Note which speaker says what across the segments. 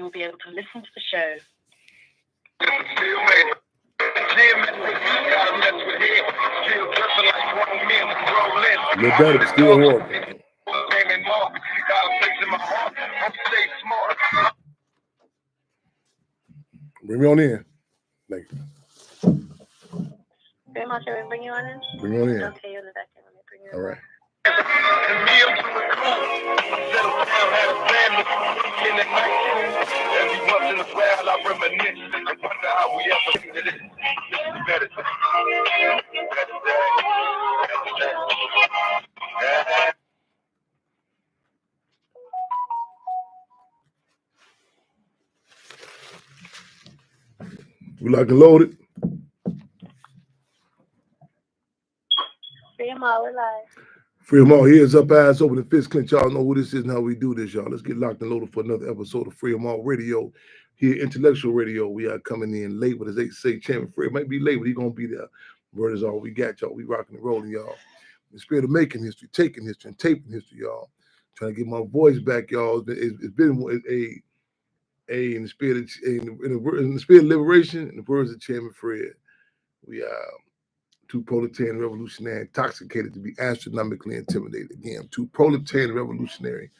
Speaker 1: will be able to listen to the show.
Speaker 2: Little better, but still horrible. Bring me on in. Thank you.
Speaker 1: Very much. Can we bring you on in?
Speaker 2: Bring me on in.
Speaker 1: Okay, you're in the back end. Let me bring you in.
Speaker 2: All right. We locked and loaded.
Speaker 1: Free them all, we're live.
Speaker 2: Free them all. Here's up, eyes open, and fist clench. Y'all know who this is and how we do this, y'all. Let's get locked and loaded for another episode of Free them all radio. Here, Intellectual Radio. We are coming in late, but as they say, Chairman Fred might be late, but he's gonna be there. Word is all we got, y'all. We rocking and rolling, y'all. In the spirit of making history, taking history, and taping history, y'all. Trying to get my voice back, y'all. It's been in the spirit of liberation, in the words of Chairman Fred. We are too proletarian, revolutionary, intoxicated to be astronomically intimidated. Again, too proletarian, revolutionary,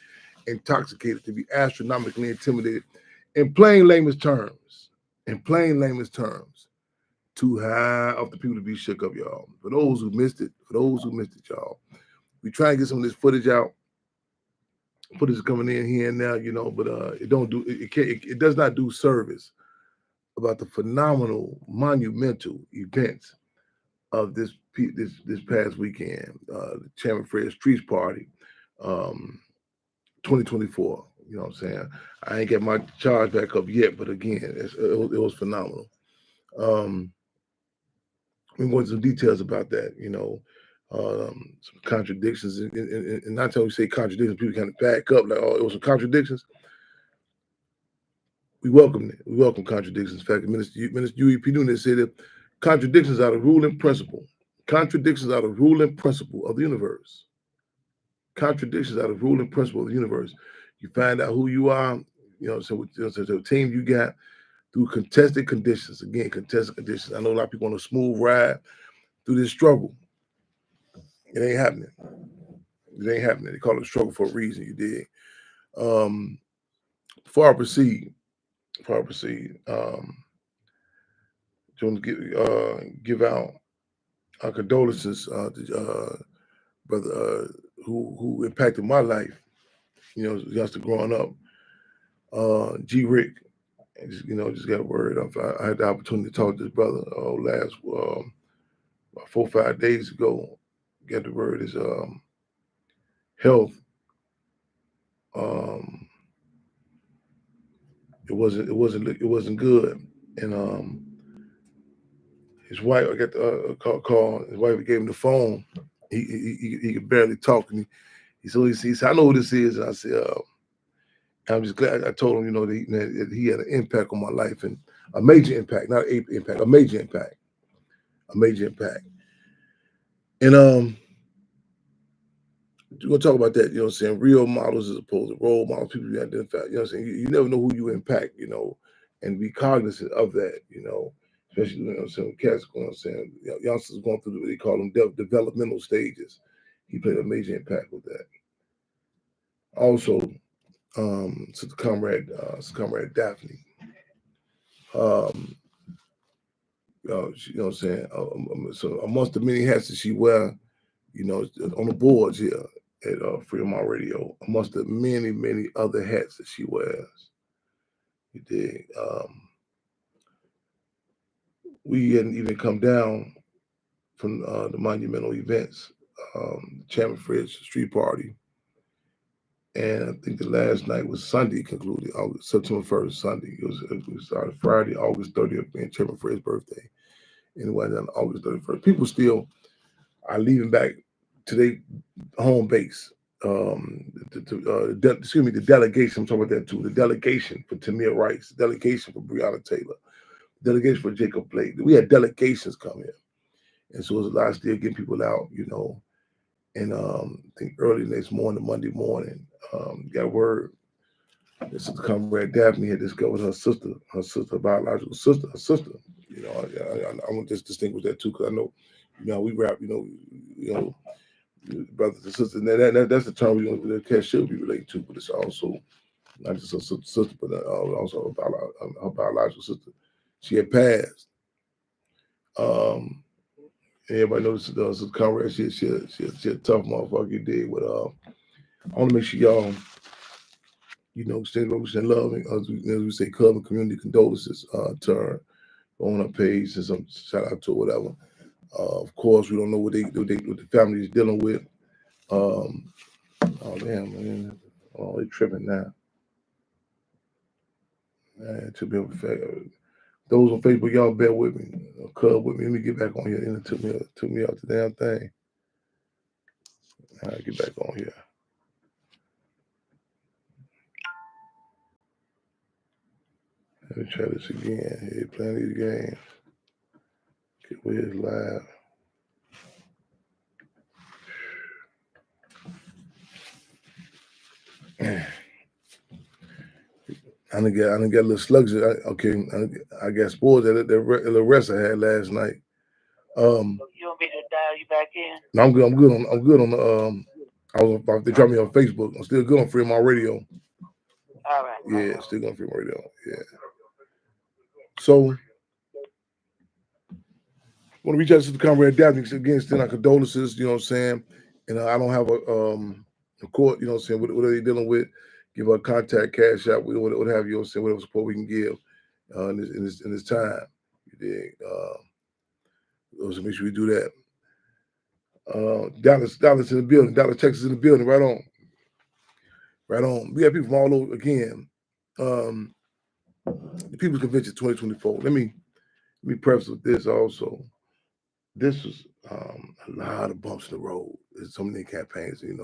Speaker 2: intoxicated to be astronomically intimidated. In plain layman's terms, too high up the people to be shook up, y'all. For those who missed it, y'all, we try and get some of this footage out. Footage is coming in here and now, you know, but it does not do service about the phenomenal, monumental events of this past weekend, the Chairman Fred Streets Party, 2024. You know what I'm saying? I ain't get my charge back up yet, but again, it was phenomenal. We go into some details about that, you know, some contradictions, and not until we say contradictions, people kind of back up like, oh, it was some contradictions. We welcome it. We welcome contradictions. In fact, Minister UEP Nunes said that contradictions are the ruling principle. Contradictions are the ruling principle of the universe. Contradictions are the ruling principle of the universe. You find out who you are, you know, so the team you got through contested conditions. Again, contested conditions. I know a lot of people on a smooth ride through this struggle. It ain't happening. They call it a struggle for a reason, you dig? Before I proceed, I want to give out our condolences to brother who impacted my life, you know, youngster growing up, G. Rick. And just, you know, just got a word. I had the opportunity to talk to this brother last about 4 or 5 days ago. Got the word his health. It wasn't good, and his wife. I got the call. His wife gave him the phone. He could barely talk, and he said, "I know who this is." And I said, "I'm just glad." I told him, you know, that he had an impact on my life, and a major impact, not an impact, a major impact. And we're gonna talk about that. You know what I'm saying? Real models as opposed to role models. People you identify. You know what I'm saying? You never know who you impact. You know, and be cognizant of that. You know. Especially, you know what I'm saying, cats, you know what I'm saying, youngsters going through what they call them developmental stages. He played a major impact with that. Also, to the comrade Daphne. You know what I'm saying? So amongst the many hats that she wear, you know, on the boards here at Freedom All Radio, amongst the many, many other hats that she wears, you dig? We hadn't even come down from the monumental events, Chairman Fred's Street Party. And I think the last night was Sunday concluded, September 1st, Sunday. It started Friday, August 30th, being Chairman Fred's birthday. Anyway, then August 31st. People still are leaving back to their home base. The delegation, I'm talking about that too. The delegation for Tamir Rice, the delegation for Breonna Taylor, the delegation for Jacob Blake. We had delegations come in. And so it was a lot still getting people out, you know. And I think early next morning, Monday morning, got word This is comrade Daphne had discovered her sister, biological sister, her sister. You know, I want to just distinguish that too, because I know, we rap, brothers and sisters. And that's the term the cat should be related to, but it's also not just her sister, but also her biological sister. She had passed. Everybody knows this comrade. She a tough motherfucker. You did. But I want to make sure y'all, send love and as we say, club and community condolences to her on her page and some shout out to her, whatever. Of course, we don't know what the family is dealing with. Oh man, they tripping now. Man, to be those on Facebook, y'all bear with me, club with me. Let me get back on here. And it took me out the damn thing. All right, get back on here. Let me try this again. Here, playing these games. Get where it's live. I done get a little sluggish. I got spoiled at the rest I had last night.
Speaker 3: You want me to dial you back in?
Speaker 2: No, I'm good. I'm good on the. They dropped me on Facebook. I'm still good on Freedom Radio.
Speaker 3: All right.
Speaker 2: Yeah, still good on Freedom Radio. Yeah. So, I want to reach out to the comrade Daphne again, send our condolences. You know what I'm saying? And I don't have a court. You know what I'm saying? What are they dealing with? Give her a contact, cash out, what have you. Saying whatever support we can give in this time. You dig? So make sure we do that. Dallas in the building. Dallas, Texas in the building. Right on. Right on. We have people from all over again. The People's Convention 2024. Let me preface with this also. This was a lot of bumps in the road. There's so many campaigns, and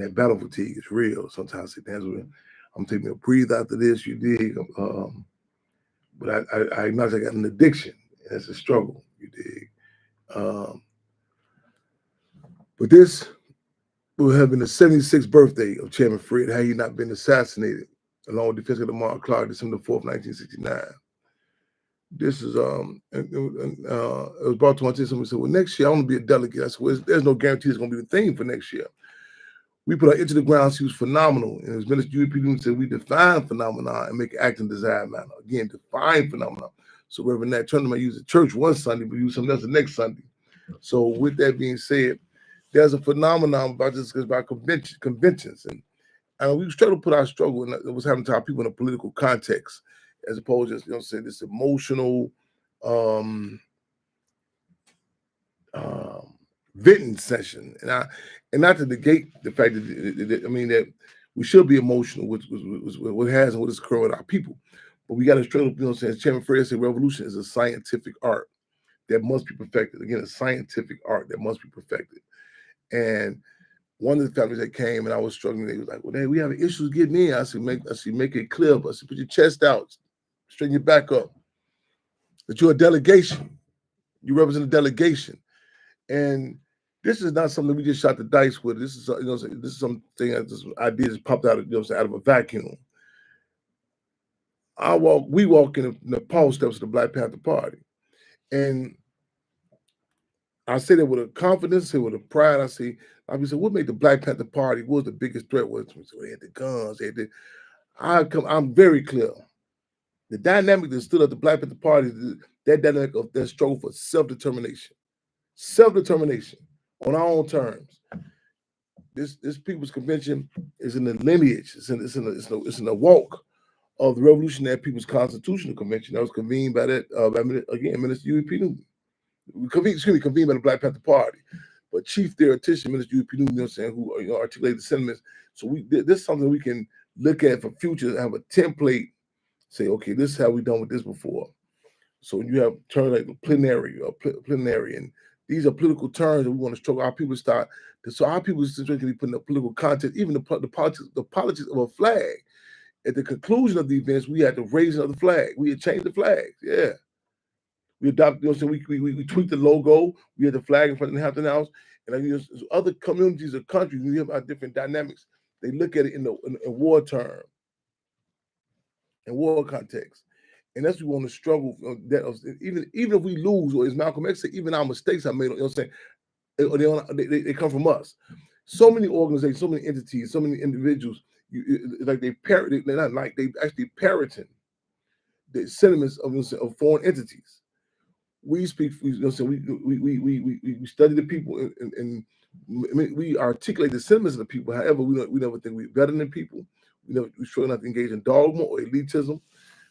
Speaker 2: that battle fatigue is real. Sometimes I'm taking a breathe after this, you dig. But I acknowledge I got an addiction, and it's a struggle, you dig. But this will have been the 76th birthday of Chairman Fred had he not been assassinated, along with Defense Secretary Mark Clark, December 4th, 1969. This is it was brought to my attention. Someone said, "Well, next year I want to be a delegate." I said, "Well, there's no guarantee it's going to be the thing for next year." We put our ear to the ground. She was phenomenal, and as Minister UP said, we define phenomena and make it act in desired manner. Again, define phenomena. So Reverend Nat Turner might use the church one Sunday, but use something else the next Sunday. So with that being said, there's a phenomenon about conventions, and we try to put our struggle in what's happening to our people in a political context, as opposed to this emotional venting session, and not to negate the fact that we should be emotional with what has and what is occurring with our people, but we got to struggle. As Chairman Fred said, revolution is a scientific art that must be perfected. Again, a scientific art that must be perfected. And one of the families that came and I was struggling, they was like, "Well, we have issues getting in." I said, make it clear. I said, put your chest out, straighten your back up. That you're a delegation. You represent a delegation. And this is not something we just shot the dice with. This is this is something that this idea just popped out of out of a vacuum. We walk in the Paul steps of the Black Panther Party. And I say that with a confidence, say with a pride. I said, what made the Black Panther Party? What was the biggest threat? They had the guns. I'm very clear. The dynamic that stood up the Black Panther Party, that dynamic of their struggle for self-determination on our own terms. This People's Convention is in the lineage. It's in the walk of the Revolutionary People's Constitutional Convention that was convened by Minister Huey P. Newton. Convened by the Black Panther Party, but chief theoretician, Minister Huey P. Newton, who articulated the sentiments. So this is something we can look at for future, have a template, say, okay, this is how we done with this before. So you have terms like plenary, and these are political terms that we want to struggle our people start. So our people can be put in the political context, even the politics of a flag. At the conclusion of the events, we had to raise another flag. We had changed the flag. Yeah. We adopted, we tweaked the logo. We had the flag in front of the Hampton House. And other communities or countries, we have our different dynamics. They look at it in war terms. in war context. And that's what we want to struggle even if we lose, or as Malcolm X said, even our mistakes are made, you know what I'm saying? They come from us. So many organizations, so many entities, so many individuals, like they actually parroting the sentiments of foreign entities. We speak, you know, so we study the people, and we articulate the sentiments of the people. However, we never think we're better than people. We try not to engage in dogma or elitism.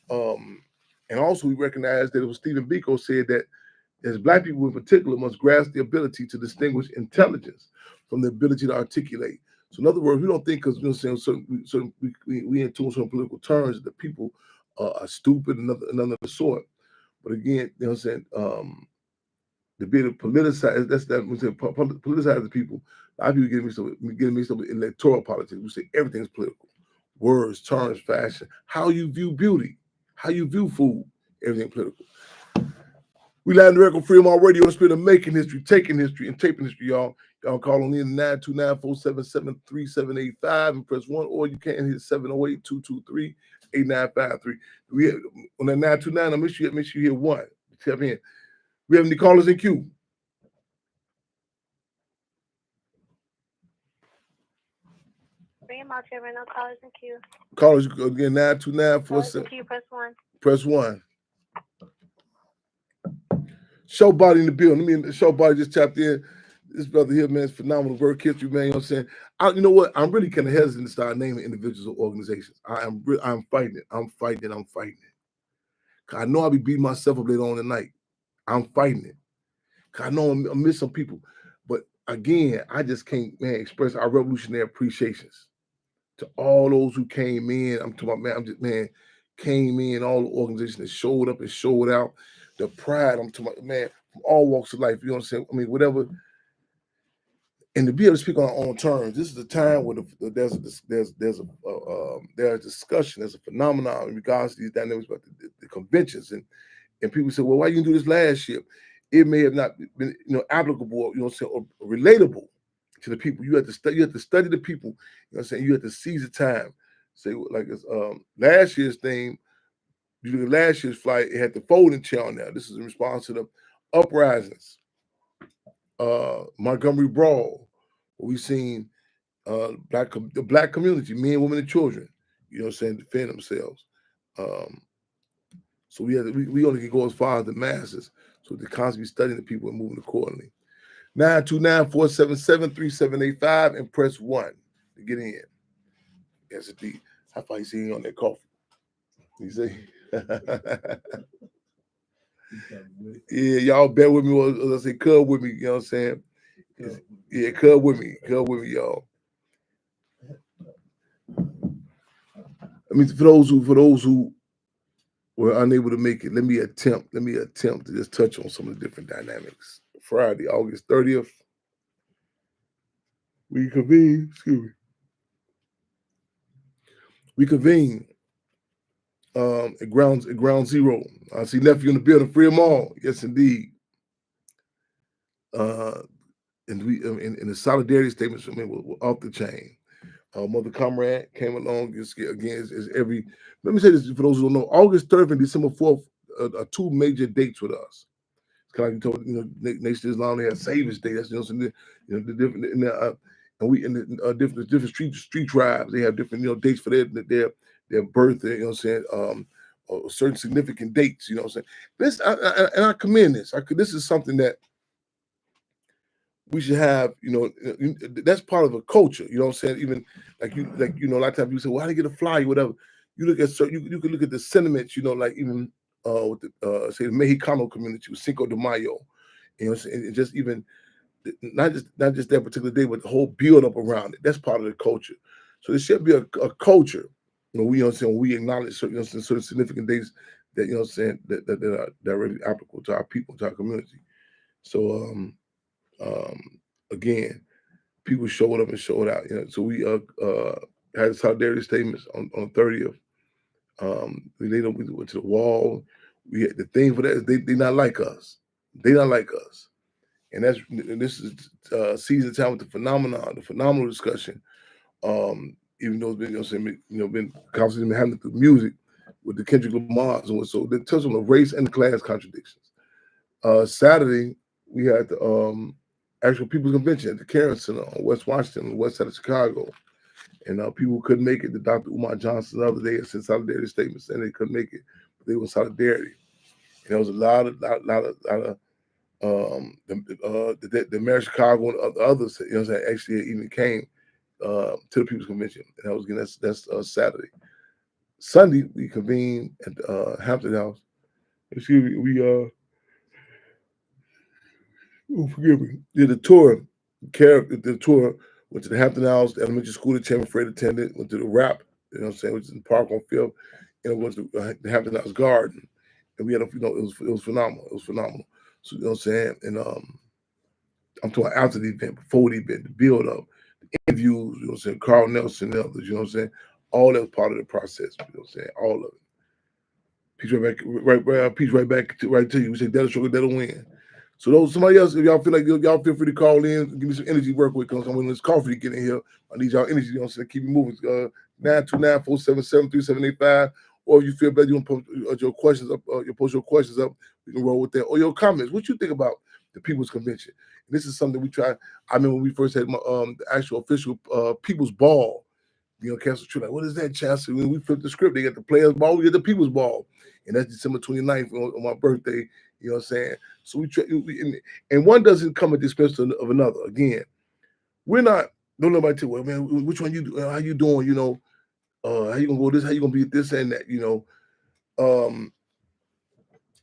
Speaker 2: And also, we recognize that it was Stephen Biko said that as Black people in particular must grasp the ability to distinguish intelligence from the ability to articulate. So in other words, we don't think because, you know, certain we in tune certain political terms that people are stupid and none of the sort. But again, you know what I'm saying, the bit of politicize, that we say politicize the people. A lot of people getting mixed up with electoral politics. We say everything's political. Words, terms, fashion, how you view beauty, how you view food, everything political. We live in the record Freedom All Radio, the spirit of making history, taking history, and taping history, y'all. Y'all call on in 929-477-3785 and press 1, or you can hit 708-223-8953. We have, on that 929, I make sure you hear one. Tap in. We have any callers in queue?
Speaker 1: Bring them out here, no callers in queue.
Speaker 2: Callers again, 929-47.
Speaker 1: Queue, press 1.
Speaker 2: Press 1. Show Body in the building. Show Body just tapped in. This brother here, man, is phenomenal work history, man. You know what I'm saying? You know what? I'm really kind of hesitant to start naming individuals or organizations. I'm fighting it. I'm fighting it. Cause I know I'll be beating myself up later on tonight. I'm fighting it. Cause I know I miss some people. But again, I just can't, man, express our revolutionary appreciations to all those who came in. I'm talking about, man, came in, all the organizations that showed up and showed out. The pride, I'm talking about, man, from all walks of life, you know what I'm saying? I mean, whatever. And to be able to speak on our own terms, this is a time where there's a discussion, there's a phenomenon in regards to these dynamics about the conventions, and people say, well, why you didn't do this last year? It may have not been, you know, applicable, you know what I'm saying, or relatable to the people. You have to study the people, you know what I'm saying? You have to seize the time. Say, like it's last year's theme, you look at last year's flight, it had the folding chair on there. This is in response to the uprisings. Montgomery Brawl, where we've seen the black community, men, women, and children, you know what I'm saying, defend themselves. So we only can go as far as the masses. So they're constantly studying the people and moving accordingly. 929-477-3785 and press 1 to get in. Yes, indeed. How far you seeing on that coffee? You see? Yeah, y'all bear with me, or as I say, cub with me, you know what I'm saying? Yeah, cub with me, y'all. I mean, for those who were unable to make it, let me attempt to just touch on some of the different dynamics. Friday, August 30th, we convene at ground zero. I see nephew in the building, free them all. Yes, indeed. And we in the solidarity statements from me were off the chain. Mother Comrade came along again is every. Let me say this for those who don't know. August 3rd and December 4th are two major dates with us. It's kind of like you told, you know, Nation of Islam, they have Savior's Day. That's, you know, the different and we in the different street tribes, they have different, you know, dates for their birth. You know what I'm saying? Or certain significant dates. You know what I'm saying? I commend this. This is something that we should have, you know, that's part of a culture, you know what I'm saying? Even you know, a lot of times people say, well, how do you get a flyer, whatever. You look at you can look at the sentiments, you know, like even with the say the Mexicano community with Cinco de Mayo, you know, and just even not just that particular day, but the whole build up around it. That's part of the culture. So there should be a culture, you know, we, you know what I'm saying, we acknowledge certain, you know, certain significant days that, you know what I'm saying, that are directly applicable to our people, to our community. So again, people showed up and showed out. You know, so we had solidarity statements on the 30th. We went to the wall. We had the thing for that is they not like us. They not like us, and this is season time with the phenomenal discussion. Even though it's been, you know, saying, you know, been constantly having through music, with the Kendrick Lamars, and so they touch on the race and the class contradictions. Saturday we had the actual People's Convention at the Caron Center on West Washington, on the west side of Chicago, and people who couldn't make it. The Dr. Umar Johnson the other day sent solidarity statements saying they couldn't make it, but they were in solidarity. And there was a lot of the Mayor of Chicago and the others, you know what I'm saying, actually even came to the People's Convention, and that was again that's Saturday. Sunday we convened at Hampton House. Excuse me, forgive me, did the tour. The tour went to the Hampton House, the elementary school that Chairman Fred attended. Went to the RAP, you know what I'm saying, which is in the park on Fifth, and went to the Hampton House Garden, and we had it was phenomenal. It was phenomenal. So you know what I'm saying, and I'm talking after the event, before the event, the build up, the interviews, you know what I'm saying, Carl Nelson and others, you know what I'm saying, all that was part of the process, you know what I'm saying, all of it. Peace right back to you. We say that'll struggle, that'll win. So those somebody else, if y'all feel like y'all feel free to call in, give me some energy to work with, because I'm when this coffee to get in here. I need y'all energy, you know what I'm saying? Keep me moving. 929-477-3785. Or if you feel better, you want to post your questions up, you post your questions up, we can roll with that. Or your comments. What you think about the People's Convention? And this is something we try. I remember when we first had the actual official People's Ball, you know, Castle Tree, like, what is that, Chancellor? When we flipped the script, they got the Players Ball, we get the People's Ball. And that's December 29th on my birthday, you know what I'm saying? So we try, and one doesn't come at the expense of another. Again, we're not, don't nobody tell, well, man, which one you do, how you doing, you know, how you gonna go this, how you gonna be this and that, you know.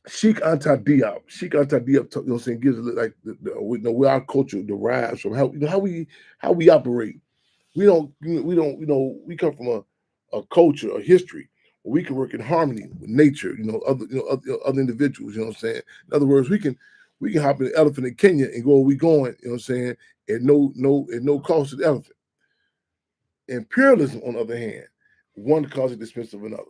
Speaker 2: Sheikh Anta Diop, you know what I'm saying, gives like where our culture derives from, how, you know, how we operate. We come from a culture, a history where we can work in harmony with nature, other individuals, you know what I'm saying? In other words, we can hop in an elephant in Kenya and go where we going, you know what I'm saying, at no cost to the elephant. Imperialism, on the other hand, one causes the expense of another.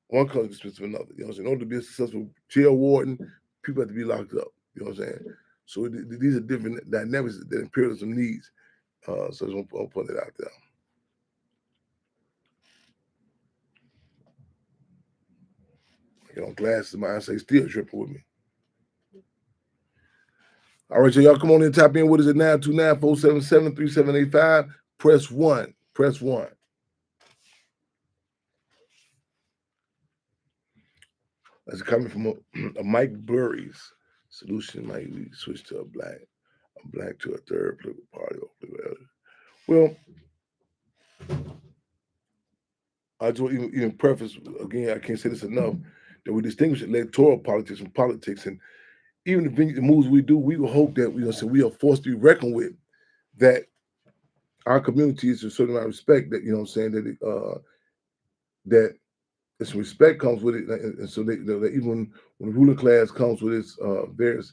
Speaker 2: One causes the expense of another. You know what I'm saying? In order to be a successful jail warden, people have to be locked up. You know what I'm saying? So these are different dynamics that imperialism needs. So I just want to put it out there. I get on glasses, my eyesight still tripping with me. All right, so y'all come on in, tap in with us at 929-477-3785. Press 1. Press 1. That's coming from a Mike Burry's solution. Might we switch to a black to a third political party? Well, I just want to even preface again. I can't say this enough, that we distinguish electoral politics from politics, and even the moves we do, we will hope that we are forced to be reckoned with. That our community is a certain amount of respect. That, you know what I'm saying, that some respect comes with it, and so that even when the ruling class comes with its various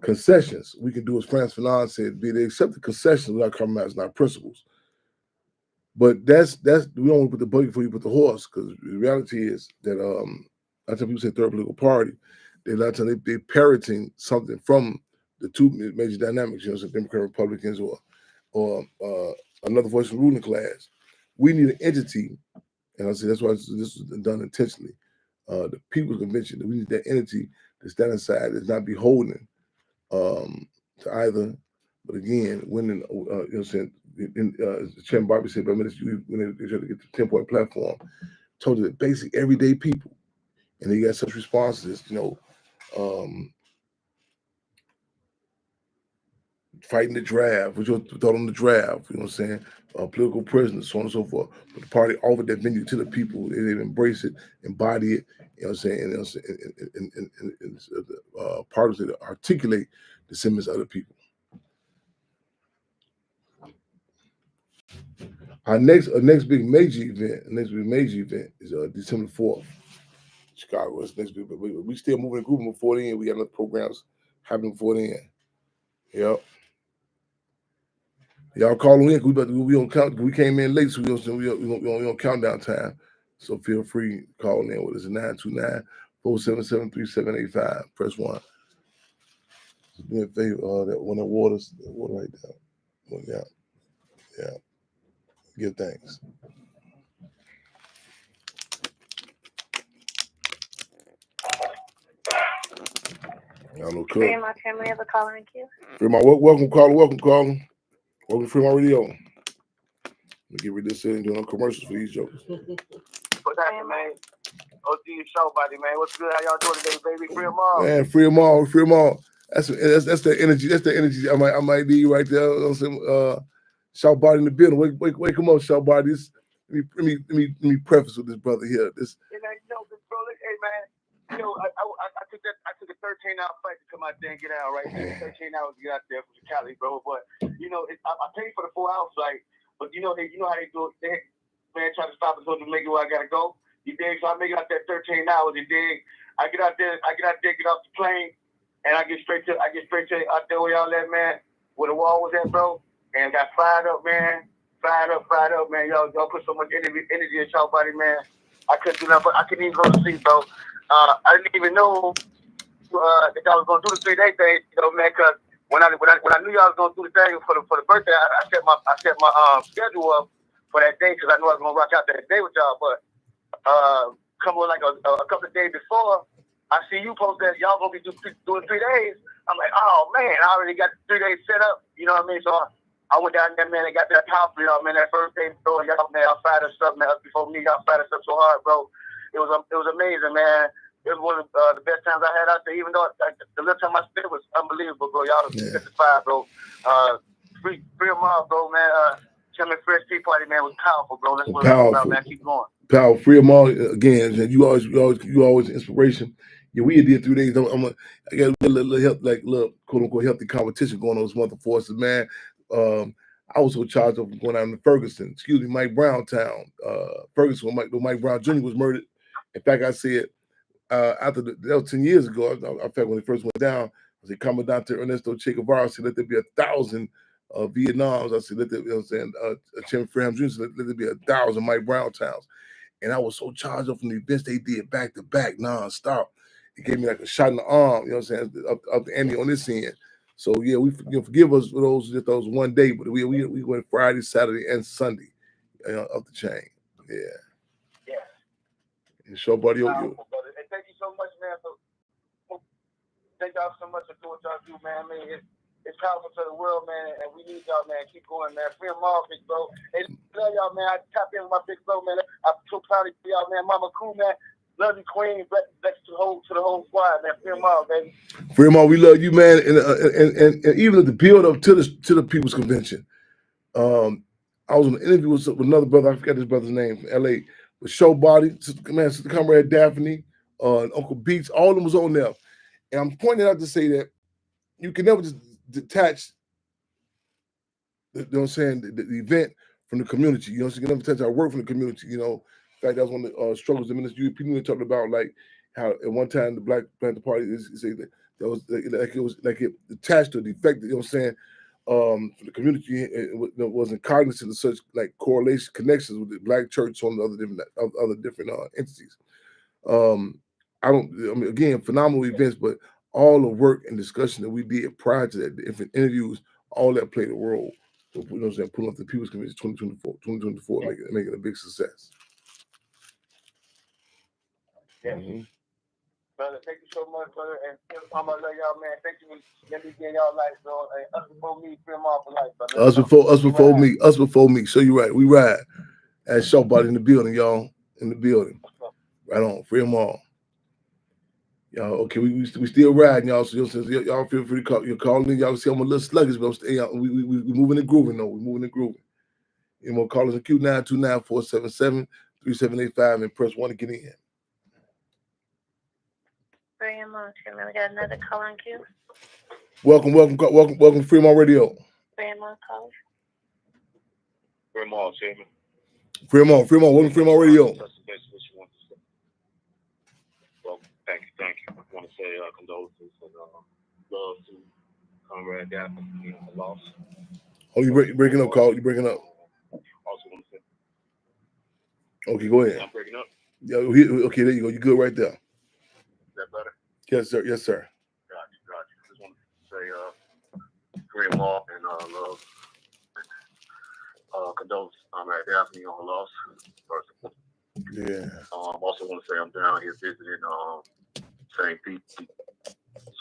Speaker 2: concessions, we can do as Frantz Fanon said: they accept the concessions without compromising our principles. But that's we don't want to put the buggy before you put the horse, because the reality is that I tell people say third political party, they're parroting something from the two major dynamics, you know, so Democrat Republicans or another voice of the ruling class. We need an entity, and I say that's why this was done intentionally. The People's Convention, we need that entity to stand aside, is not beholden to either. But again, winning, you know what I'm saying, Chairman Barbie said, when they tried to get the 10-point platform, told you that basic everyday people, and they got such responses, you know, fighting the draft, what your thought on the draft, you know what I'm saying, political prisoners, so on and so forth. But the party offered that venue to the people, they embrace it, embody it, you know what I'm saying, and parties that articulate the sentiments of other people. Our next big major event is December 4th, Chicago. That's next big, but we still moving and grooving before then. We got other programs happening before then. Yep. Y'all call in. We on count. We came in late, so we on countdown time. So feel free to call in with us at 929-477-3785. Press 1. So do me a favor, that one that water right there. Well, yeah. Give thanks. I don't know,
Speaker 1: Fremont family have a caller in queue.
Speaker 2: Fremont, welcome, caller. Welcome to Fremont Radio. Let me get rid of this and doing no commercials for these jokers.
Speaker 3: What's happening, man? OG show, buddy, man. What's good? How y'all doing today, baby? Free them all.
Speaker 2: Man, free them all. That's the energy. That's the energy. I might be right there. Shout body in the building. Wake him up, shout body. Let me preface with this brother here. This.
Speaker 3: Hey man, hey man. I took a 13-hour flight to come out there and get out, right? 13 hours to get out there from Cali, bro. But I paid for the 4-hour flight. But you know how they do it. Man, try to stop us on Jamaica where I gotta go. You dig? So I make it out there 13 hours. You dig? I get out there, get off the plane, and I get straight to out there where y'all at, man, where the wall was at, bro. And got fired up, man. Fired up, man. Y'all put so much energy in y'all body, man. I couldn't do nothing, but I couldn't even go to sleep, bro. I didn't even know that y'all was gonna do the 3-day thing, man. Cause when I knew y'all was gonna do the thing for the birthday, I set my schedule up for that day because I knew I was gonna rock out that day with y'all. But come on, like a couple of days before, I see you post that y'all gonna be doing 3 days. I'm like, oh man, I already got 3 days set up. You know what I mean? So I went down there, man, and got that power for y'all, man. That first day, bro, y'all, man, y'all fired us up, man. Before me, y'all fired us up so hard, bro. It was amazing, man. It was one of the best times I had out there. Even though the little time I spent was unbelievable, bro. Y'all was fire, bro. Free them all, bro, man. Chairman Fresh Tea Party, man, was powerful, bro. That's what it's all about, man. Keep going.
Speaker 2: Powerful. Free them all again. You always inspiration. Yeah, we did 3 days. I got a little help, like little quote unquote healthy competition going on with some other forces, man. I was in charge of going down to Ferguson. Mike Browntown. Ferguson, when Mike Brown Jr. was murdered. In fact, I said after that was 10 years ago. In fact, when he first went down, I said, Commandante Ernesto Che Guevara said, let there be 1,000 Vietnams. I said, let there, Chairman Fram Jr. said, let there be 1,000 Mike Browntowns. And I was so charged up from the events they did back to back, nonstop. It gave me like a shot in the arm, you know what I'm saying, up the ante on this end. So yeah, forgive us for those one day, but we went Friday, Saturday, and Sunday up the chain. Yeah. And show buddy you.
Speaker 3: And thank you so much, man. Thank y'all so much for doing what y'all do, man. I mean, it's powerful to the world, man, and we need y'all, man. Keep going, man. Free them all, big bro. And love y'all, man. I tap in with my big bro, man. I'm so proud of y'all, man. Mama cool, man. Love you, Queen. Bless to the whole squad, man. Free them all, baby.
Speaker 2: Free them all. We love you, man. And even at the build up to the People's Convention, I was on an interview with another brother. I forgot his brother's name from LA. With Showbody, Sister Comrade Daphne, Uncle Beats. All of them was on there. And I'm pointing out to say that you can never just detach, you know what I'm saying, the event from the community. You know, so you can never detach our work from the community. You know, in fact, that was one of the struggles the Minister people talked about, like how at one time the Black Panther Party that was like it attached or defected. You know what I'm saying? For the community, it wasn't cognizant of such like correlation connections with the Black church on the other different entities. Again, phenomenal events, but all the work and discussion that we did prior to that, the different interviews, all that played a role. So, you know what I'm saying, pulling up the People's Convention 2024, making a big success.
Speaker 3: Yeah. Mm-hmm. Brother, thank you so much, brother. And I love y'all, man. Thank you for letting me get y'all life, bro. And us before me, free them all for life, brother.
Speaker 2: Us before me. So you're right. We ride. At Showbody in the building, y'all. In the building. Right on. Free them all. Y'all, okay, we still riding, y'all. So y'all feel free to call. You're calling in. Y'all see I'm a little sluggish, but we moving and grooving, though. We moving and grooving. You know, call us at Q929-477-3785 and press 1 to get in.
Speaker 1: Fremont, we got another caller in queue.
Speaker 2: Welcome to Fremont Radio.
Speaker 1: Fremont caller.
Speaker 3: Fremont, Chairman.
Speaker 2: Fremont, welcome to Fremont Radio.
Speaker 3: Well, thank you. I want to say condolences and love to Comrade Daphne on the loss.
Speaker 2: Oh, you breaking up, Carl? You breaking up?
Speaker 3: Also want to say.
Speaker 2: Okay, go ahead.
Speaker 3: I'm breaking up.
Speaker 2: Yeah, okay, there you go. You good right there.
Speaker 3: Is that better?
Speaker 2: Yes, sir.
Speaker 3: Got you. Just want to say Fremont and love. Condolences to Comrade Daphne on the loss.
Speaker 2: Yeah.
Speaker 3: Also want to say I'm down here visiting St. Pete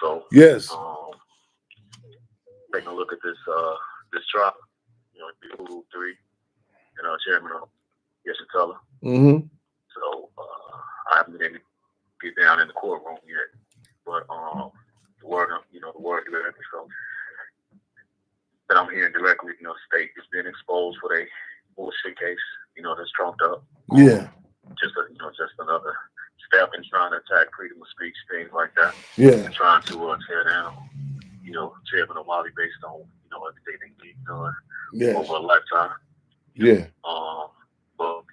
Speaker 3: So
Speaker 2: Yes.
Speaker 3: Taking a look at this trial, Uhuru 3 and Chairman Yeshitela.
Speaker 2: Mm-hmm.
Speaker 3: So I haven't been able to get down in the courtroom yet, but the word directly from that I'm hearing directly, state has been exposed for a bullshit case, that's trumped up.
Speaker 2: Yeah.
Speaker 3: Just another step in trying to attack freedom of speech, things like that.
Speaker 2: Yeah.
Speaker 3: And trying to tear down, Chairman O'Malley based on, everything he's done over a lifetime.
Speaker 2: Yeah.
Speaker 3: But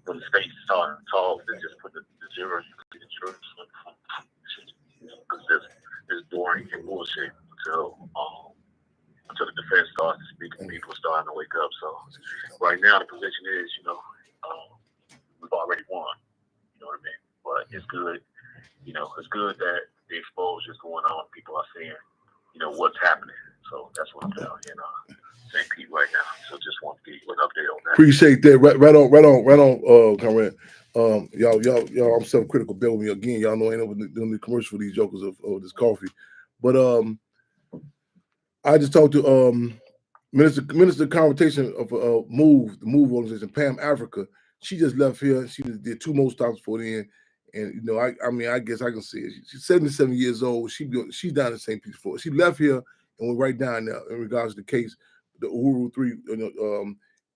Speaker 3: when the state started to talk, they just put the zero in the church because it's boring and bullshit until the defense starts to speak and people are starting to wake up. So right now the position is, we've already won. You know what I mean? But it's good. It's good that the exposure is going on. People are seeing, what's happening. So that's what I'm down here in St. Pete right now. So just want to give you an update on that.
Speaker 2: Appreciate that. Right on, Conrad. Y'all, I'm self-critical. Bear with me again. Y'all know I ain't over doing the commercial for these jokers of this coffee. But I just talked to Minister Conversation of the Move organization, Pam Africa. She just left here. She did 2 more stops for then. And I guess I can see it. She's 77 years old. She's down in St. Pete. She left here and went right down there in regards to the case, the Uhuru 3.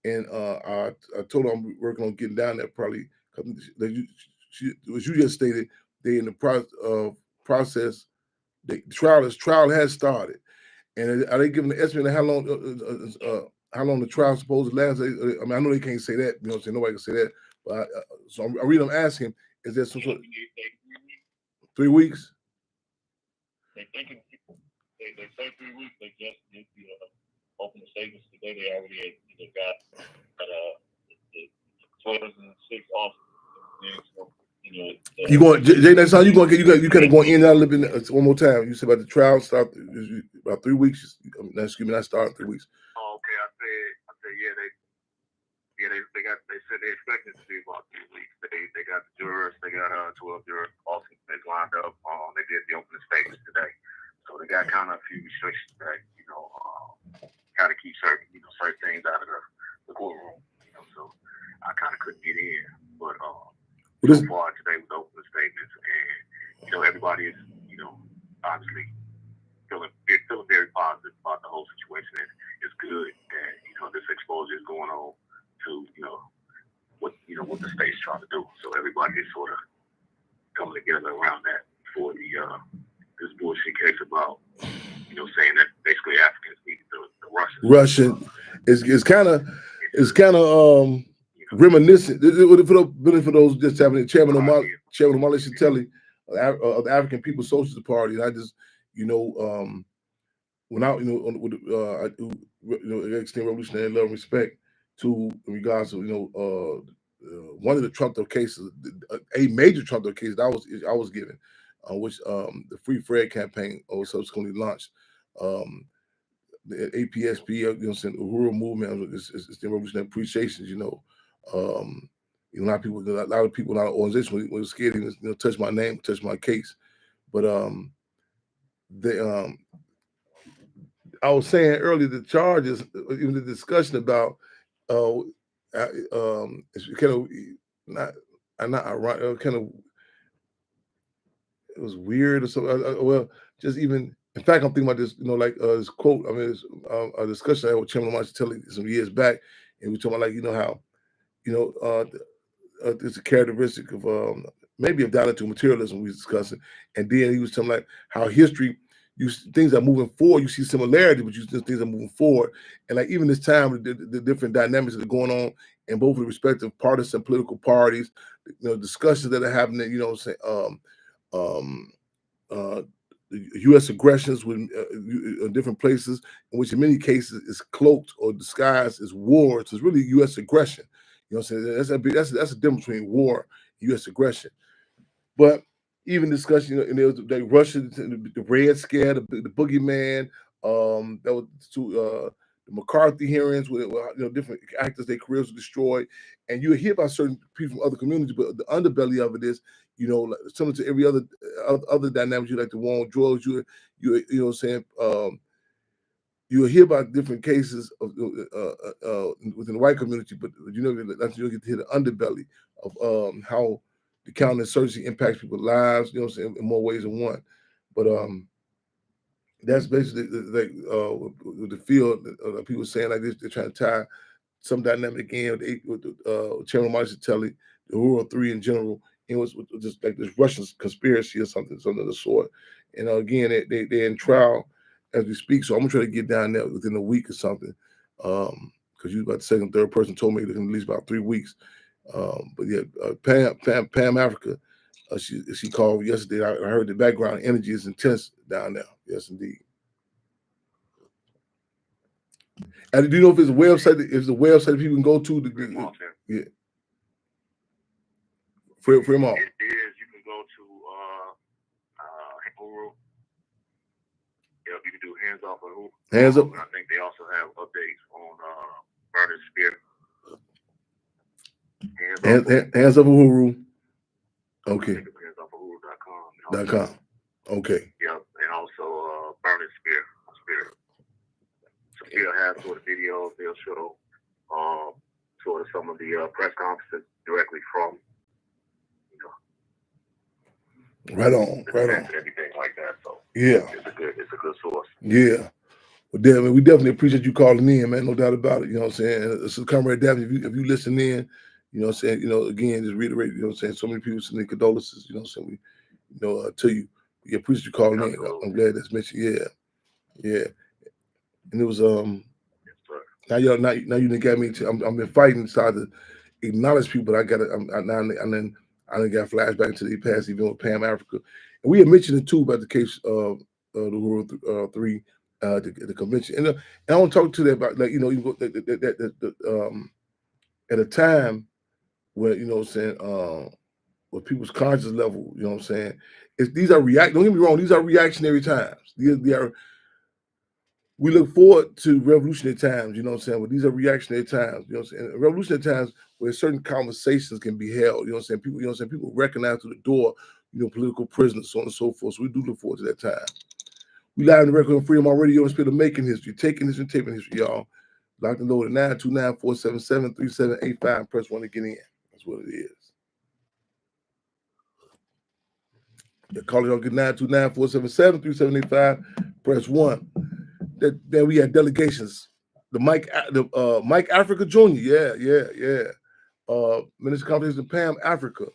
Speaker 2: I told her I'm working on getting down there probably. As you just stated, they in the process. The trial has started, and are they giving an estimate of how long the trial is supposed to last? I know they can't say that. Nobody can say that. But so I read them asking, is there some sort of 3 weeks?
Speaker 4: They say 3 weeks. They just did the open statements today. They already got the 12 and 6 off.
Speaker 2: You going, Jay? Next time you kind of going in and out a little bit. One more time. You said about the trial start about 3 weeks. Excuse me, not start 3 weeks.
Speaker 3: Oh, okay. I said, they said they expected it to be about 3 weeks. They got the jurors. They got 12 jurors. Also, they lined up. They did the opening statements today. So they got kind of a few restrictions that kind of keep certain things out of the courtroom. So I kind of couldn't get in, but so far today with opening statements, and everybody is obviously feeling very positive about the whole situation, and it's good that this exposure is going on to what the state's trying to do. So everybody is sort of coming together around that for the this bullshit case about saying that basically Africans need the Russian.
Speaker 2: It's kind of reminiscent for those just having Chairman O'Malley Shiteli of the African People's Socialist Party. And I just when I extend revolutionary love and respect to in regards to one of the trumped up cases, a major trumped up case that I was given, which the Free Fred campaign subsequently launched. The APSP, the Uhuru movement, it's the revolutionary appreciations. A lot of people in our organization were scared to touch my name, touch my case. But I was saying earlier, the charges, even the discussion about it's kind of not ironic, kind of it was weird or something. Well, just even in fact, I'm thinking about this, this quote. I mean, it's a discussion I had with Chairman Marchelli some years back, and we talking about how it's a characteristic of maybe of dialectical materialism we was discussing, and then he was telling how history, things are moving forward. You see similarity, but things are moving forward, and even this time, the different dynamics that are going on in both of the respective partisan political parties, discussions that are happening. The U.S. aggressions with different places, in which in many cases is cloaked or disguised as war. So it's really U.S. aggression. That's a difference between war and U.S. aggression. But even discussion, and there was the Russian, the Red Scare, the boogeyman, that was the the McCarthy hearings, where different actors, their careers were destroyed, and you hear about certain people from other communities, but the underbelly of it is, like, similar to every other dynamics, you like the war on drugs, you know what I'm saying. You'll hear about different cases of within the white community, but you'll get to hear the underbelly of how the counterinsurgency impacts people's lives. You know what I'm saying, in more ways than one. But that's basically like with the field. People saying like this, they're trying to tie some dynamic in with Chairman Marcitelli, the Rural 3 in general. It was just like this Russian conspiracy or something of the sort. And again, they're in trial as we speak. So I'm gonna try to get down there within a week or something. Because you about the second, third person told me in at least about 3 weeks. But yeah, Pam Africa, she called yesterday. I heard the background energy is intense down there. Yes, indeed. And do you know if it's a website? If it's a website that people can go to? Yeah. Free them all.
Speaker 4: It is. You can go to Huru. Yeah, you can do hands off of Huru.
Speaker 2: Hands up.
Speaker 4: I think they also have updates on Burning Spear.
Speaker 2: Hands up of Huru. Okay.
Speaker 4: Hands off of Huru.com.
Speaker 2: .com. Okay.
Speaker 4: Yep, and also Burning Spear. So they'll have sort of videos. They'll show sort of some of the press conferences directly from.
Speaker 2: Right on.
Speaker 4: And everything like that. So
Speaker 2: yeah,
Speaker 4: it's a good source.
Speaker 2: Yeah. Well, damn, we definitely appreciate you calling in, man. No doubt about it. You know what I'm saying? So, Comrade Daphne, if you listen in, you know what I'm saying, again, just reiterate, you know what I'm saying, so many people sending condolences, you know what I'm saying, to you. We appreciate you calling in. I'm glad that's mentioned. Yeah. And it was now you done got me to. I've been fighting inside to acknowledge people, but I got it. I done got flashback to the past event with Pam Africa, and we had mentioned it too about the case of the World 3, the convention, and I want to talk to that about at a time where with people's conscious level, you know what I'm saying. These are don't get me wrong, these are reactionary times. We look forward to revolutionary times, you know what I'm saying? But these are reactionary times, you know what I'm saying? Revolutionary times where certain conversations can be held, you know what I'm saying? People recognize through the door, political prisoners, so on and so forth. So we do look forward to that time. We live in the record on Freedom on Radio and Spirit of Making History, taking history and taping history, y'all. Locked and loaded 929-477-3785. Press 1 to get in. That's what it is. The caller on get 929-477-3785. Press 1. Then we had delegations. The Mike Africa Jr. Yeah. Minister of Competition Pam Africa.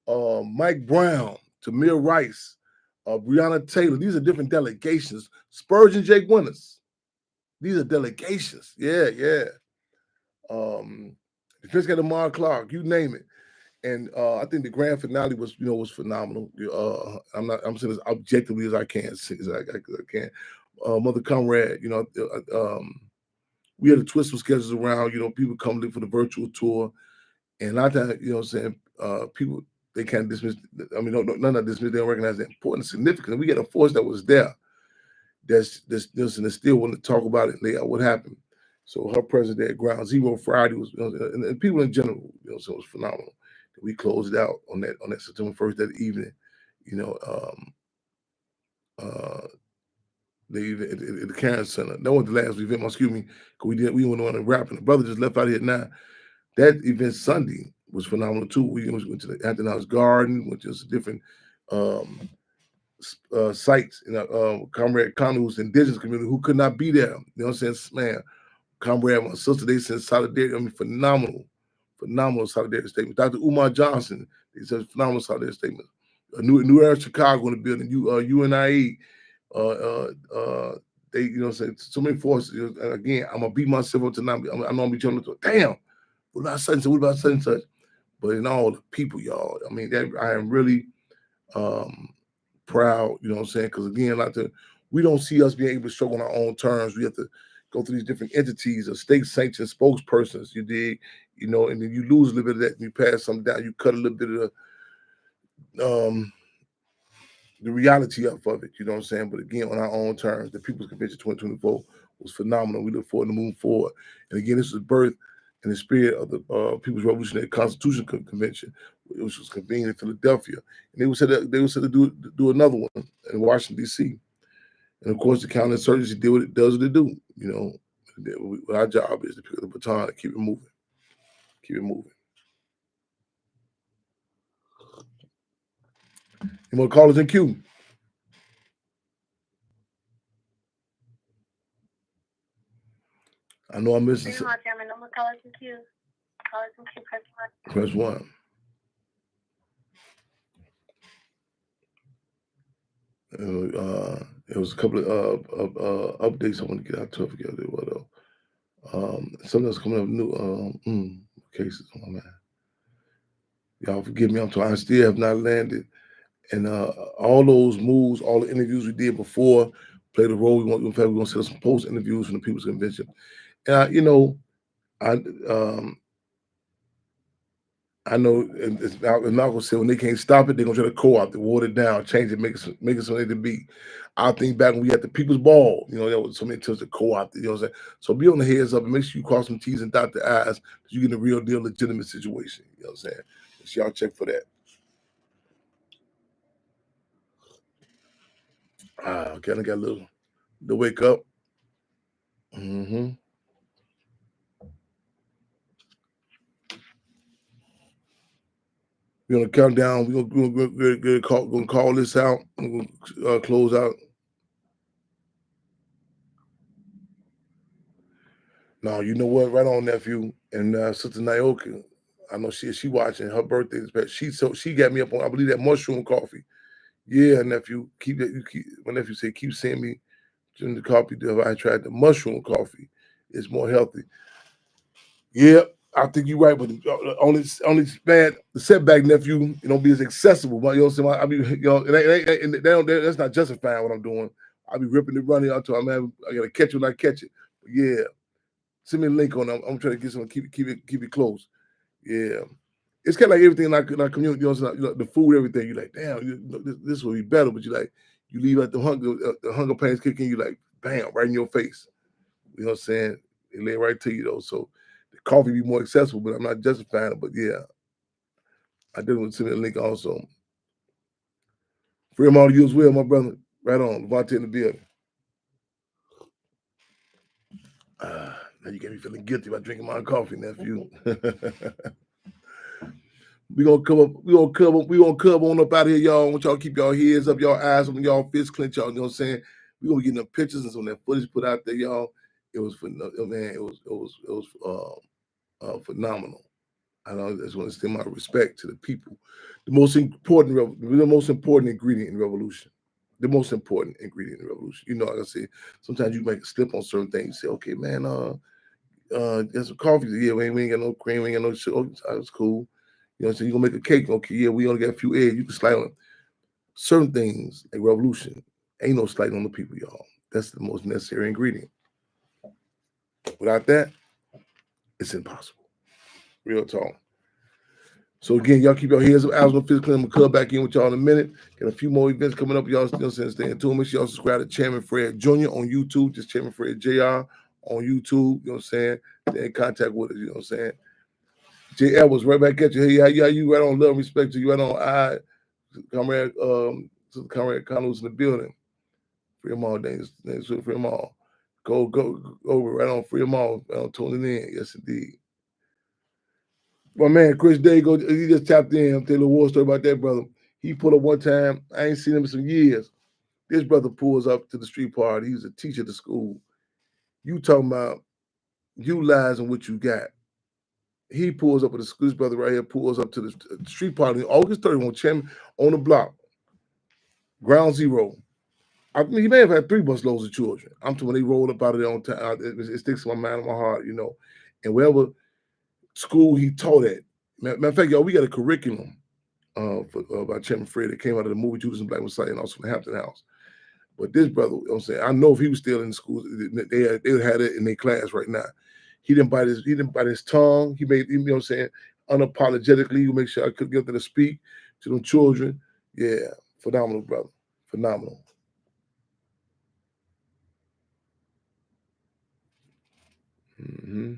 Speaker 2: Mike Brown, Tamir Rice, Breonna Taylor. These are different delegations. Spurgeon Jake Winters. These are delegations. Yeah. Defense Guy Lamar Clark, you name it. And I think the grand finale was phenomenal. I'm saying as objectively as I can, as I can. Mother Comrade, we had a twist of schedules around, people coming for the virtual tour. And I think, people, they can't dismiss, none of dismiss, they don't recognize the importance, significance. We got a force that was there that's still want to talk about it and lay out what happened. So her presence at Ground Zero Friday was, and people in general, so it was phenomenal. We closed it out on that September 1st that evening, the event at the Cairns Center. That was the last event, excuse me, because we went on and rapping. The brother just left out here now. That event Sunday was phenomenal too. We went to the Hampton House Garden, went to different sites. Comrade Conner, who's the indigenous community, who could not be there. You know what I'm saying? Man, Comrade, my sister, they sent solidarity. Phenomenal solidarity statement. Dr. Umar Johnson, he said phenomenal solidarity statement. New Era Chicago in the building. UNIE. They, so many forces. Again, I'm gonna beat myself up tonight. I'm gonna be telling them, damn, what about such and such? What about such and such? But in all the people, y'all, I am really proud, you know what I'm saying? Because again, we don't see us being able to struggle on our own terms. We have to go through these different entities or state sanctioned spokespersons, you dig, and then you lose a little bit of that and you pass something down, you cut a little bit of the reality of it, you know what I'm saying? But again, on our own terms, the People's Convention 2024 was phenomenal. We look forward to moving forward. And again, this was birth in the spirit of the People's Revolutionary Constitution Convention, which was convened in Philadelphia. And they were said to do another one in Washington, D.C. And of course, the counterinsurgency does what it do. You know, our job is to pick up the baton and keep it moving. Keep it moving. You want to call us in queue? I know I'm missing
Speaker 1: Freedom
Speaker 2: some.
Speaker 1: Hall Chairman, no more callers in queue. Callers in queue, press 1.
Speaker 2: Press 1. There was a couple of updates I want to get out to. I forget what though. Something that's coming up new cases. Oh man, y'all forgive me. I still have not landed, and all those moves, all the interviews we did before played a role. In fact, we're gonna set up some post interviews from the People's Convention, and I know, and Malcolm said, when they can't stop it, they're gonna try to co-opt it, water it down, change it, make it something to be. I think back when we had the People's Ball, you know, there was so many attempts to co-opt it, you know what I'm saying? So be on the heads up and make sure you cross some T's and dot the I's, because you get a real deal, legitimate situation. You know what I'm saying? So y'all check for that. Okay, I got a little to wake up. We're gonna count down. We're gonna call this out. We're gonna close out. No, you know what? Right on, nephew. And Sister Naoka, I know she watching. Her birthday is bad. She got me up on, I believe, that mushroom coffee. Yeah, nephew. My nephew said, keep sending me the coffee. I tried the mushroom coffee. It's more healthy. Yeah, I think you're right, but only bad the setback, nephew, you know, be as accessible. But you know what I'm saying? I be, you know, that's not justifying what I'm doing. I be ripping it running out to I gotta catch it when I catch it. But yeah, send me a link on it. I'm trying to get some, keep it close. Yeah, it's kind of like everything in our community. You know, the food, everything. You're like, damn, this will be better. But you leave out the hunger pains kicking. You like, bam, right in your face. You know what I'm saying? They lay right to you though. So the coffee be more accessible, but I'm not justifying it. But yeah, I did want to send me a link also. Free them all to you as well, my brother. Right on, Levante in the building. Now you got me feeling guilty about drinking my coffee, nephew. We gonna come on up out here, y'all. I want y'all to keep y'all heads up, y'all eyes on y'all fists clenched, y'all. You know what I'm saying? We gonna get them pictures and some of that footage put out there, y'all. It was phenomenal. I just want to extend my respect to the people. The most important ingredient in revolution. The most important ingredient in revolution. You know, like I said, sometimes you make a slip on certain things. You say, okay, man, there's some coffee. Yeah, we ain't got no cream, we ain't got no sugar. Oh, that's cool. You know, so you're gonna make a cake. Okay, yeah, we only got a few eggs. You can slide on it. Certain things, like revolution, ain't no sliding on the people, y'all. That's the most necessary ingredient. Without that, it's impossible. Real talk. So again, y'all keep your heads up. I was gonna physically, I'm gonna come back in with y'all in a minute. Got a few more events coming up. Y'all still staying tuned. Make sure y'all subscribe to Chairman Fred Jr. on YouTube. Just Chairman Fred Jr. on YouTube. You know what I'm saying? Stay in contact with us. You know what I'm saying? J. Edwards, right back at you. Hey, how you right on? Love and respect to you. Right on. Comrade Conley's in the building. Free them all, free them all. Go over right on. Free them all. Right on, tuning in. Yes, indeed. My man Chris Dago, he just tapped in. I'm telling a war story about that brother. He pulled up one time. I ain't seen him in some years. This brother pulls up to the street party. He was a teacher at the school. You talking about utilizing what you got. He pulls up with this brother right here, pulls up to the street party August 31st on the block. Ground zero. I mean, he may have had 3 busloads of children. I'm talking when they rolled up out of there on time. It sticks in my mind and my heart, you know. And wherever school he taught at. Matter of fact, y'all, we got a curriculum by Chairman Fred that came out of the movie Judas and Black Messiah and also from the Hampton House. But this brother, you know what I'm saying, I know if he was still in the school, they had it in their class right now. He didn't bite his tongue. He made, you know what I'm saying, unapologetically. You make sure I could get there to speak to them children. Yeah, phenomenal, brother. Phenomenal. Mm-hmm.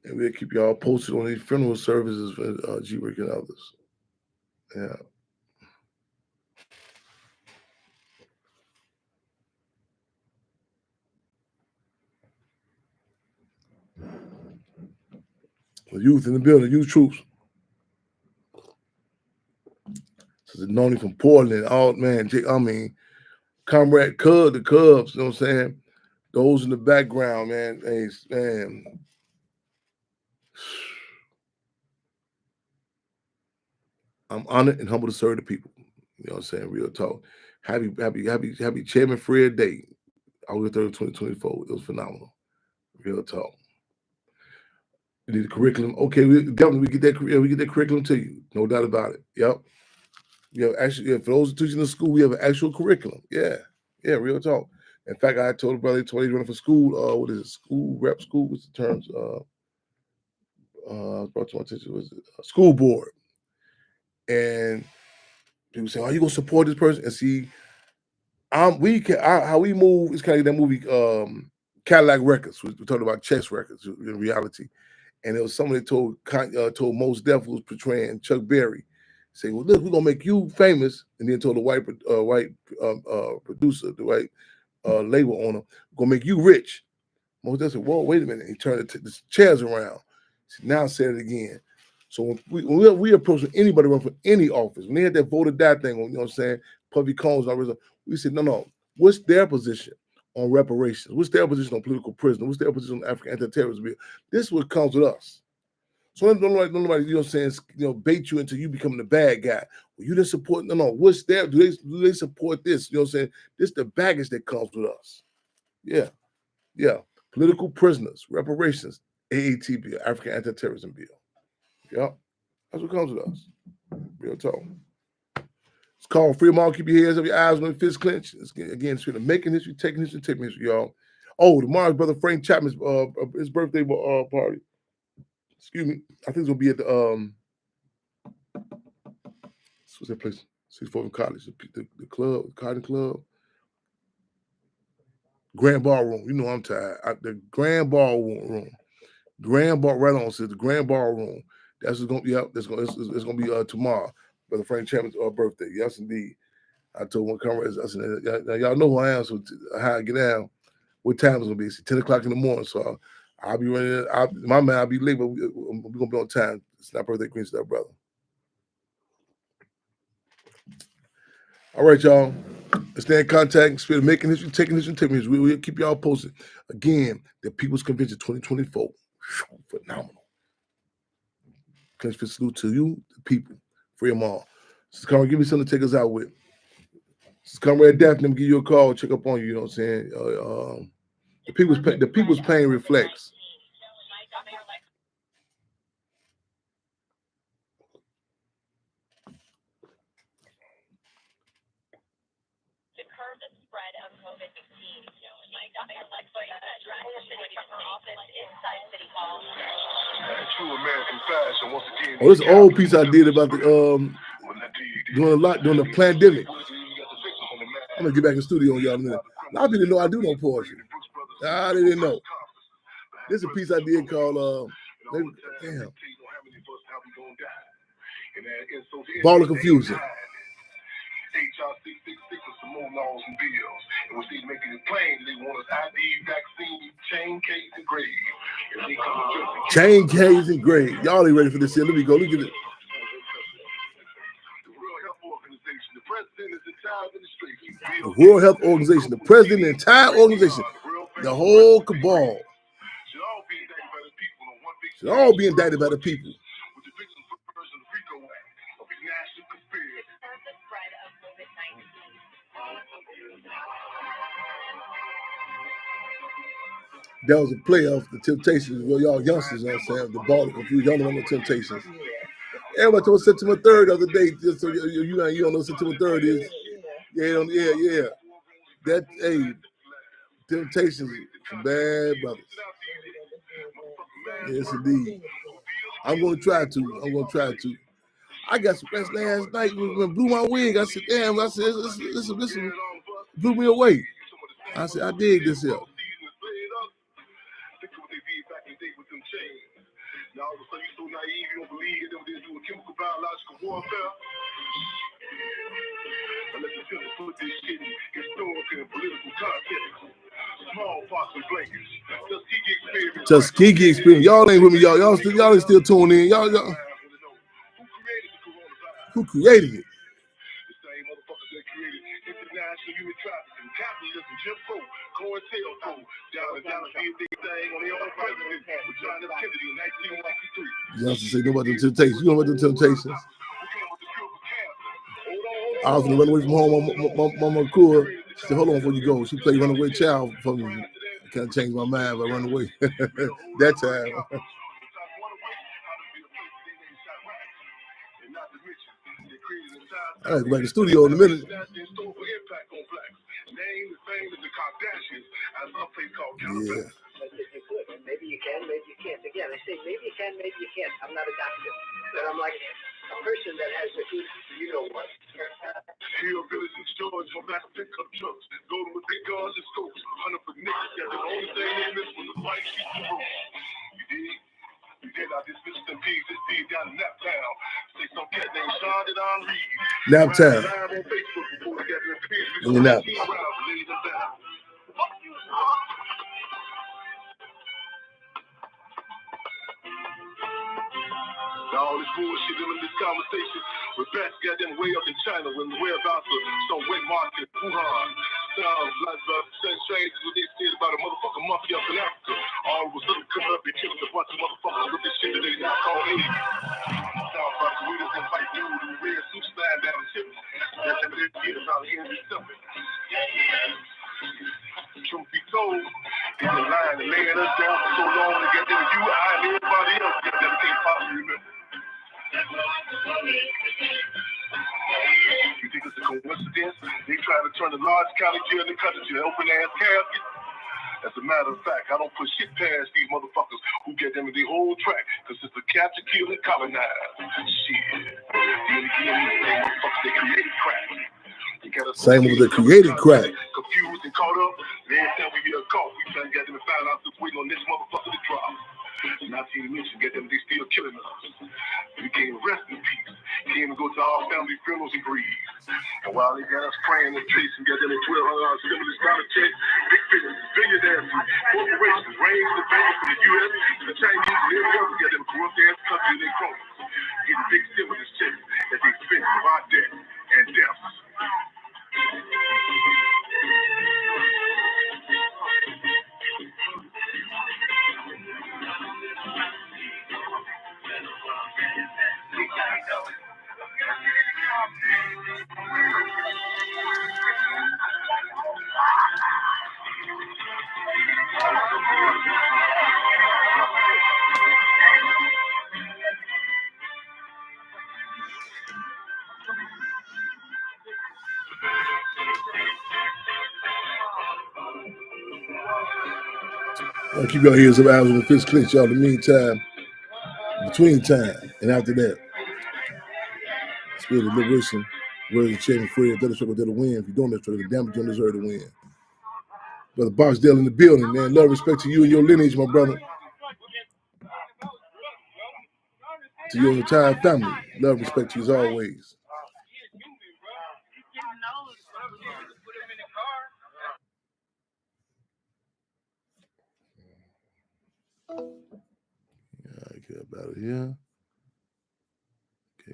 Speaker 2: And we'll keep y'all posted on these funeral services for G-Rick and others. Yeah. The youth in the building, youth troops. This is Noni from Portland. Oh, man, Comrade Cub, the Cubs, you know what I'm saying? Those in the background, man. Hey, man. I'm honored and humble to serve the people. You know what I'm saying? Real talk. Happy Chairman Fred Day. August 3rd, 2024. It was phenomenal. Real talk. You need a curriculum. Okay, we get that curriculum to you. No doubt about it. Yep. For those teaching in the school, we have an actual curriculum. Yeah, real talk. In fact, I told a brother he's running for school. What is it? School rep? School? What's the terms? Brought to my attention was school board. And people say, "Are you gonna support this person?" And see, how we move is kind of that movie Cadillac Records. We're talking about chess records in reality. And it was somebody told Mos Def, who was portraying Chuck Berry, say, "Well, look, we're gonna make you famous," and then told the white producer, the white label owner, "We're gonna make you rich." Mos Def said, "Whoa, wait a minute!" He turned the chairs around. So now said it again. So when we approach anybody run for any office, when they had that vote or die thing on, you know what I'm saying, Puffy Combs, we said, no, what's their position on reparations? What's their position on political prisoners? What's their position on African anti-terrorism bill? This is what comes with us. So don't nobody, you know what I'm saying, bait you into you becoming the bad guy. Well, you didn't support, no, what's their, do they support this? You know what I'm saying? This is the baggage that comes with us. Yeah. Political prisoners, reparations, AAT bill, African anti-terrorism bill. Yep. That's what comes with us. Real talk. It's called Freedom All. Keep your heads up, your eyes when the fist clench. Again, it's making history, taking history, y'all. Oh, tomorrow's brother Frank Chapman's his birthday party. Excuse me. I think it's gonna be at the what's that place? 64th College, the club, Cotton Club. Grand Ballroom. You know I'm tired. The Grand Ballroom. Grand Ball right on, says the Grand Ballroom. That's gonna be it's gonna be tomorrow. Brother Frank Chapman's birthday. Yes, indeed. I told my comrades, I said, y'all know who I am, so how I get down. What time it's gonna be? It's 10 o'clock in the morning, so I'll be running. I'll be late, but we're gonna be on time. It's not birthday, Green Star, brother. All right, y'all. Let's stay in contact. Spirit of making history, taking history. We'll keep y'all posted. Again, the People's Convention 2024. Phenomenal. Clench fist salute to you, the people. Free them all. Sister Comrade, give me something to take us out with. Sister Comrade Daphne, let me give you a call, check up on you, you know what I'm saying? The people's pain reflects.
Speaker 5: True American fashion. Once again,
Speaker 2: oh, this old piece I did about the during the pandemic. I'm gonna get back in the studio on y'all in a minute. A lot of people didn't know I do no poetry. Nah, they didn't know. This is a piece I did called Ball of Confusion.
Speaker 5: HR 666 with some more laws and bills. And when they making it plain, they want us ID, vaccine, chain case, and grave.
Speaker 2: Chain case and grave. Y'all ain't ready for this here. Let me go. Look at it. The World Health Organization, the president, the entire organization, the whole cabal should all be indicted by the people. That was a play of the Temptations. Well, y'all youngsters, you know what I'm saying? The Ball of Confusion. Y'all don't know Temptations. Everybody told September 3rd the other day, just so you don't know what September 3rd is. Yeah. That, hey, Temptations, some bad brothers. Yes, indeed. I'm going to try to. I got some rest last night when blew my wig. I said, damn, listen, blew me away. I said, I dig this here.
Speaker 5: well. Now let's just put this shit in historical and political context. Smallpox and blankets. Tuskegee experience.
Speaker 2: Tuskegee experience. Y'all ain't with me, y'all. Y'all ain't still tuning in. Y'all. Who created it?
Speaker 5: The same motherfuckers that created international human trafficking, capitalism, Jim Crow, COINTELPRO, down and did their thing on their own president with John F. Kennedy in 1963.
Speaker 2: Y'all should say no about the Temptations. You know about the Temptations? I was gonna run away from home. Mama cool. She said, "Hold on before you go." She played Runaway Child for me. I kind of changed my mind, but run away that time. I gotta go back to the studio in a minute.
Speaker 5: Yeah.
Speaker 6: Maybe you can, maybe you can't. Again, I say maybe you can, maybe you can't. I'm not a doctor, but I'm like a person that has a good, you know what.
Speaker 5: Hillbillies and George from back pickup trucks, loaded with big guns and scopes, hunting for niggas that the only thing they miss was the fight sheet the rope. You dig? You did I just listen to pigs this day down in Naptown. Say some cat named Sean that on Reed.
Speaker 2: Naptown.
Speaker 5: Live on Facebook before we got the pigs.
Speaker 2: In the nap.
Speaker 5: All this bullshit in this conversation with bats got them way up in China when the whereabouts of some wet market in Wuhan. Sounds like the strange what they said about a motherfucking monkey up in Africa. All of a sudden coming up and killing a bunch of motherfuckers with this shit that they now call AIDS. Sounds like the widows and white dude who wear suits lying down the ship. That's what they did about here in December. Truth be told, they've been lying and laying us down for so long to get them you, I, and everybody else get them can't possibly remember. You think it's a coincidence? They try to turn the large county jail in the country to an open-ass casket? As a matter of fact, I don't put shit past these motherfuckers who get them in the whole track, because it's a capture, kill, and colonize. Shit. Then again, these same motherfuckers, they created crack.
Speaker 2: Same with the created crack.
Speaker 5: Confused and caught up. Last time we get a call, we trying to get them to find out what's waiting on this motherfucker to drop. Not to even mention, get them, they still killing us. We can't rest in peace. Can't even go to our family funerals and grieve. And while they got us praying and chasing, get them in $1,200 stimulus dollar check, big business, billionaires, corporations, range the bank from the U.S., the Chinese, and every other, get them corrupt ass country in their cronies. Getting big stimulus checks at the expense of our debt and deaths.
Speaker 2: I'll keep y'all here some hours when the fist clinch, y'all. In the meantime, between time and after that, Spirit of Liberation, Word of Chairman Fred, that'll struggle, that'll win. If you don't struggle, the damage you don't deserve to win. Brother Barksdale in the building, man. Love, respect to you and your lineage, my brother. To your entire family. Love, respect to you as always. Yeah, I care about it here. Okay,